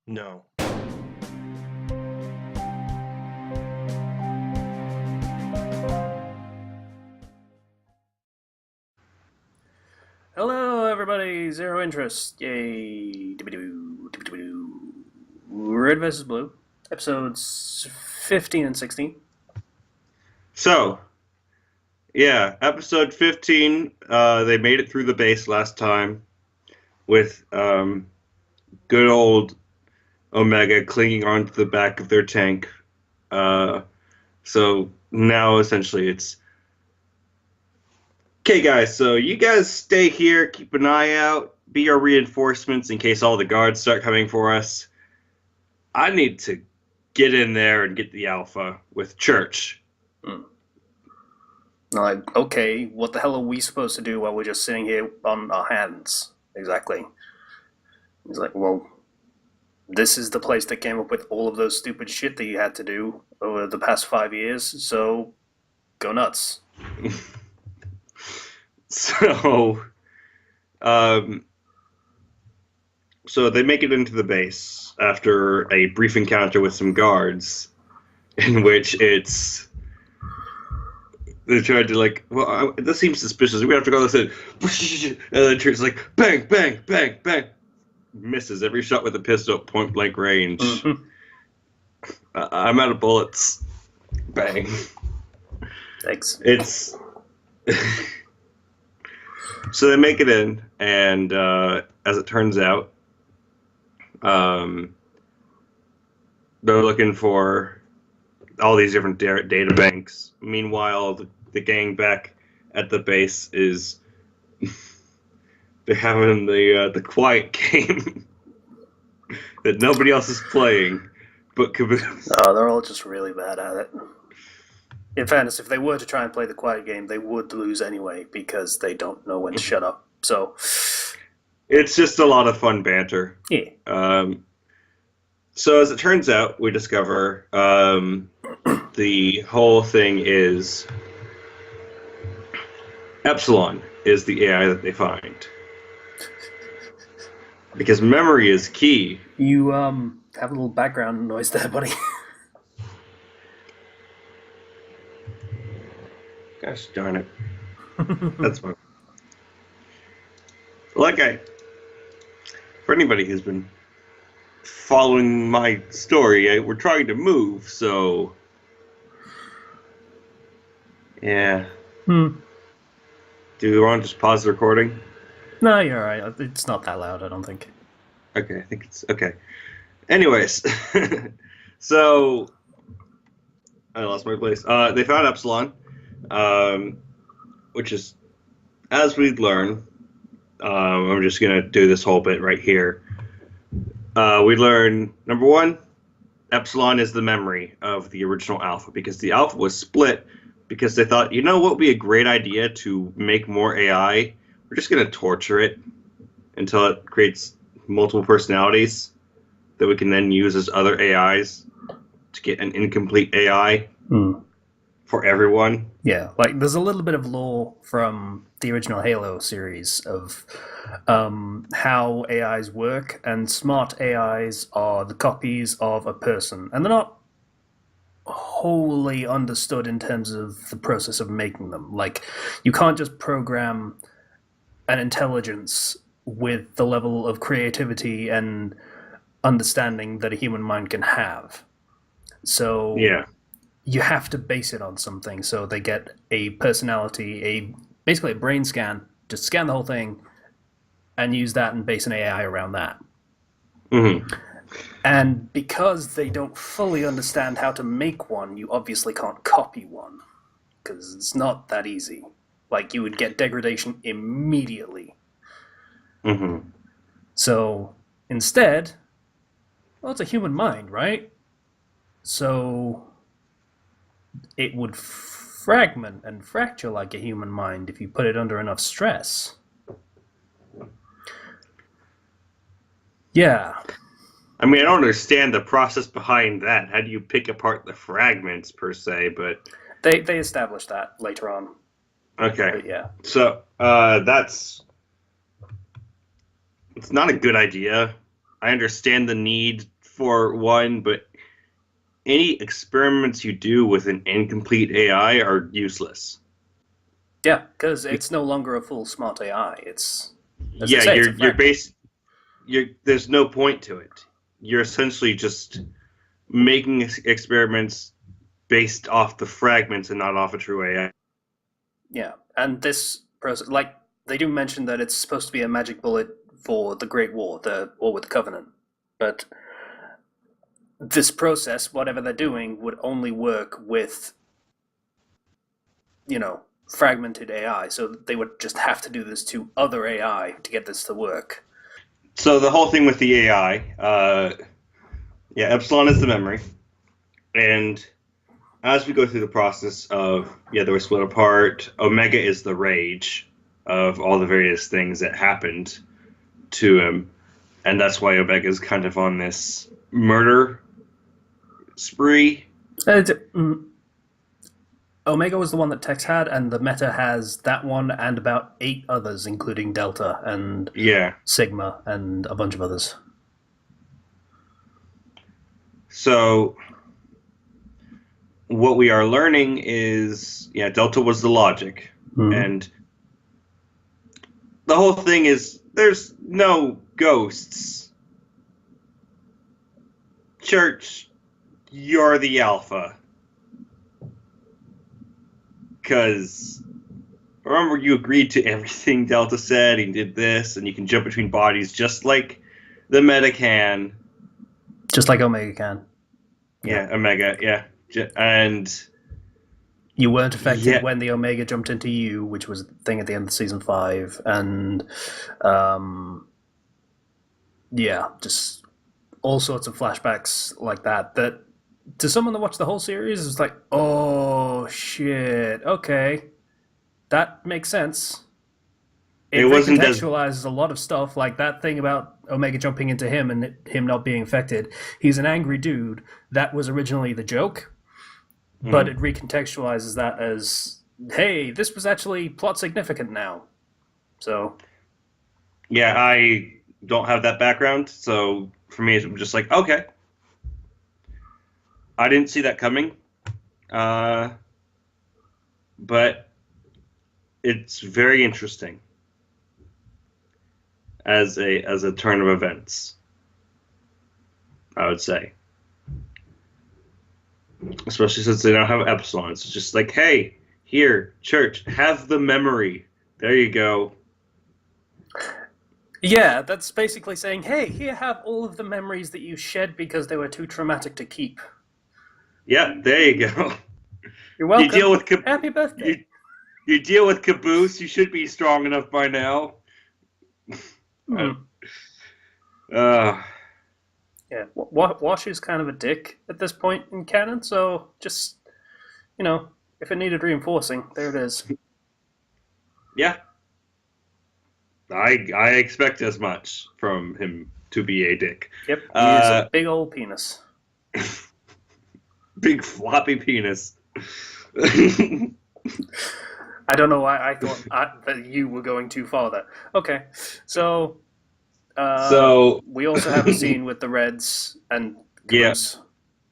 No. Hello, everybody. Zero interest. Yay. Dibby-doo, dibby-doo. Red versus Blue, episodes 15 and 16. So, yeah, episode 15, they made it through the base last time with good old Omega clinging onto the back of their tank. So now essentially it's, okay, guys, so you guys stay here, keep an eye out, be our reinforcements in case all the guards start coming for us. I need to get in there and get the Alpha with Church. Like, okay, what the hell are we supposed to do while we're just sitting here on our hands? Exactly. He's like, well, this is the place that came up with all of those stupid shit that you had to do over the past 5 years, so go nuts. So, um, so they make it into the base after a brief encounter with some guards, in which they tried to this seems suspicious. We have to go this in, and then Trent's like bang, bang, bang, bang, misses every shot with a pistol at point blank range. Mm-hmm. I'm out of bullets. Bang. Thanks. It's so they make it in, and as it turns out, they're looking for all these different data banks. Meanwhile, the gang back at the base is they're having the quiet game that nobody else is playing, but Caboose. Oh, they're all just really bad at it. In fairness, if they were to try and play the quiet game, they would lose anyway because they don't know when to shut up. So, It's just a lot of fun banter. yeah. So as it turns out, we discover the whole thing is Epsilon is the AI that they find. Because memory is key. You have a little background noise there, buddy. Gosh darn it. That's fine. For anybody who's been following my story, we're trying to move, so yeah. Do you want to just pause the recording? No, you're alright. It's not that loud, I don't think. Okay, I think it's okay. Anyways, so I lost my place. They found Epsilon, which is, as we learn, I'm just gonna do this whole bit right here. We learn number one, Epsilon is the memory of the original Alpha because the Alpha was split because they thought, you know what would be a great idea to make more AI? We're just gonna torture it until it creates multiple personalities that we can then use as other AIs to get an incomplete AI for everyone. Yeah, like there's a little bit of lore from the original Halo series of how AIs work, and smart AIs are the copies of a person, and they're not wholly understood in terms of the process of making them. Like, you can't just program an intelligence with the level of creativity and understanding that a human mind can have. So Yeah. you have to base it on something. So they get a personality, basically a brain scan, just scan the whole thing and use that and base an AI around that. Mm-hmm. And because they don't fully understand how to make one, you obviously can't copy one because it's not that easy. Like, you would get degradation immediately. Mm-hmm. So instead, well, it's a human mind, right? So it would fragment and fracture like a human mind if you put it under enough stress. Yeah. I mean, I don't understand the process behind that. How do you pick apart the fragments per se? But They established that later on. okay, But yeah. so it's not a good idea. I understand the need for one, but any experiments you do with an incomplete AI are useless. Yeah, because it's no longer a full smart AI. It's, as they Yeah, say, it's a you're fragment. base you're there's no point to it. You're essentially just making experiments based off the fragments and not off a true AI. Yeah, and this process, like they do mention that it's supposed to be a magic bullet for the Great War, the War with the Covenant, but this process, whatever they're doing, would only work with, fragmented AI. So they would just have to do this to other AI to get this to work. So the whole thing with the AI, yeah, epsilon is the memory, and as we go through the process of they were split apart, omega is the rage of all the various things that happened to him, and that's why omega is kind of on this murder spree. Omega was the one that Tex had, and the Meta has that one and about 8 others, including Delta and Yeah. Sigma and a bunch of others. So what we are learning is, Delta was the logic, and the whole thing is there's no ghosts. Church, you're the alpha. Because remember, you agreed to everything Delta said. He did this, and you can jump between bodies just like the Meta can. Just like Omega can. Yeah, Omega, yeah. And you weren't affected when the Omega jumped into you, which was the thing at the end of season 5. And, just all sorts of flashbacks like that. That, to someone that watched the whole series, is like, oh, shit, okay. That makes sense. It recontextualizes a lot of stuff, like that thing about Omega jumping into him and him not being affected. He's an angry dude. That was originally the joke, but it recontextualizes that as, hey, this was actually plot significant now. So, yeah, I don't have that background, so for me, it's just like, okay, I didn't see that coming, but it's very interesting as a turn of events, I would say. Especially since they don't have epsilon. It's just like, hey, here, church, have the memory. There you go. Yeah, that's basically saying, hey, here, have all of the memories that you shed because they were too traumatic to keep. Yeah, there you go. You're welcome. You deal with Happy birthday. You deal with Caboose. You should be strong enough by now. Yeah, Wash is kind of a dick at this point in canon, so just, if it needed reinforcing, there it is. Yeah. I expect as much from him to be a dick. Yep, he is a big old penis. Big floppy penis. I don't know why I thought that you were going too far there. Okay, so we also have a scene with the Reds and Caboose.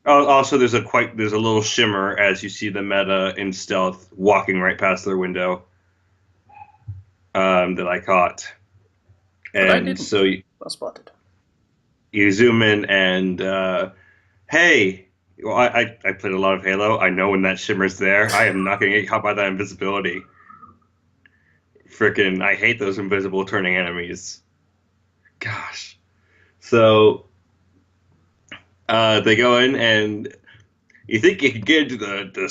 Yeah. Also, there's a little shimmer as you see the Meta in stealth walking right past their window. That I caught, and I didn't. So well spotted. You zoom in and hey. Well, I played a lot of Halo. I know when that shimmer's there. I am not going to get caught by that invisibility. Frickin', I hate those invisible turning enemies. Gosh. So, they go in and you think you could get into the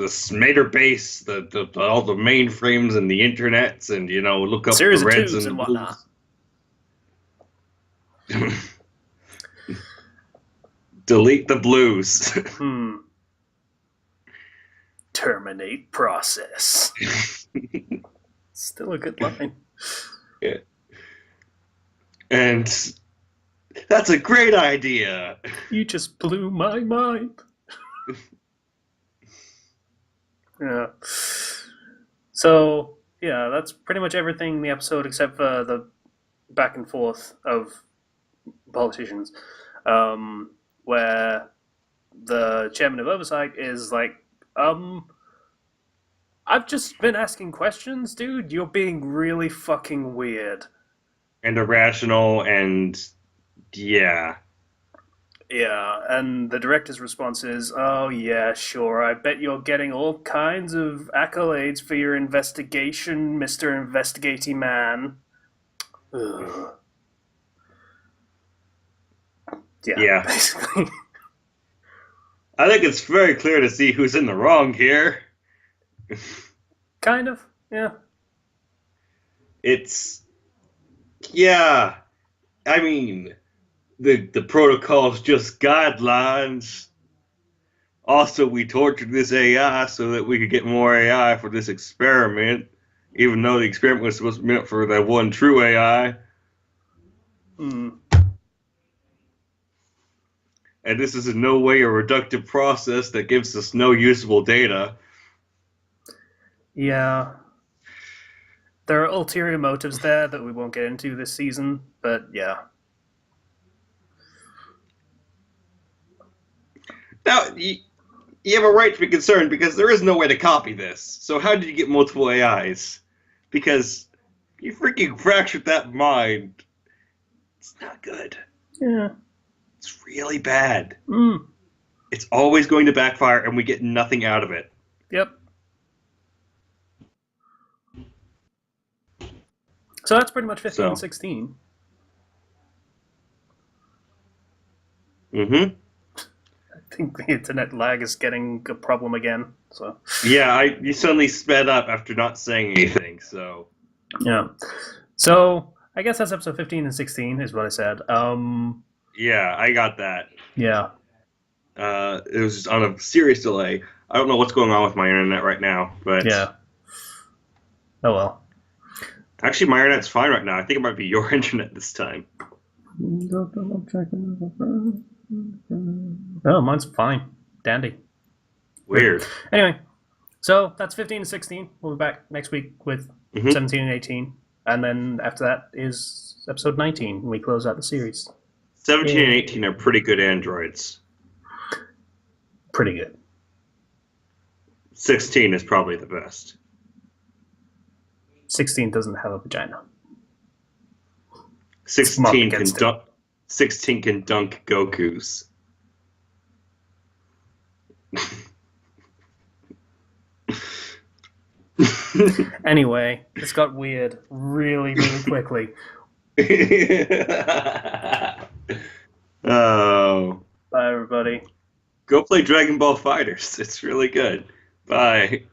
Smater base, the all the mainframes and the internets, and look up series the Reds and the whatnot. Delete the blues. Terminate process. Still a good line. Yeah. And that's a great idea. You just blew my mind. Yeah. So, yeah, that's pretty much everything in the episode except for the back and forth of politicians. where the chairman of oversight is like, I've just been asking questions, dude. You're being really fucking weird. And irrational, and yeah. Yeah, and the director's response is, "Oh yeah, sure. I bet you're getting all kinds of accolades for your investigation, Mr. Investigating Man." Ugh. Yeah. Basically. I think it's very clear to see who's in the wrong here. Kind of, yeah. It's, yeah. I mean, the protocol's just guidelines. Also, we tortured this AI so that we could get more AI for this experiment, even though the experiment was supposed to be meant for that one true AI. Hmm. And this is in no way a reductive process that gives us no usable data. Yeah. There are ulterior motives there that we won't get into this season, but yeah. Now, you have a right to be concerned because there is no way to copy this. So how did you get multiple AIs? Because you freaking fractured that mind. It's not good. Yeah. It's really bad. Mm. It's always going to backfire, and we get nothing out of it. Yep. So that's pretty much 15 and 16. Mm-hmm. I think the internet lag is getting a problem again. So Yeah, you suddenly sped up after not saying anything, so... yeah. So I guess that's episode 15 and 16 is what I said. Yeah, I got that. Yeah. It was just on a serious delay. I don't know what's going on with my internet right now, but... Yeah. Oh well. Actually, my internet's fine right now. I think it might be your internet this time. Oh, mine's fine. Dandy. Weird. Anyway, so that's 15 and 16. We'll be back next week with 17 and 18. And then after that is episode 19. We close out the series. 17 and 18 are pretty good androids. Pretty good. 16 is probably the best. 16 doesn't have a vagina. 16 can dunk Gokus. Anyway, this got weird really, really quickly. Oh. Bye, everybody. Go play Dragon Ball FighterZ. It's really good. Bye.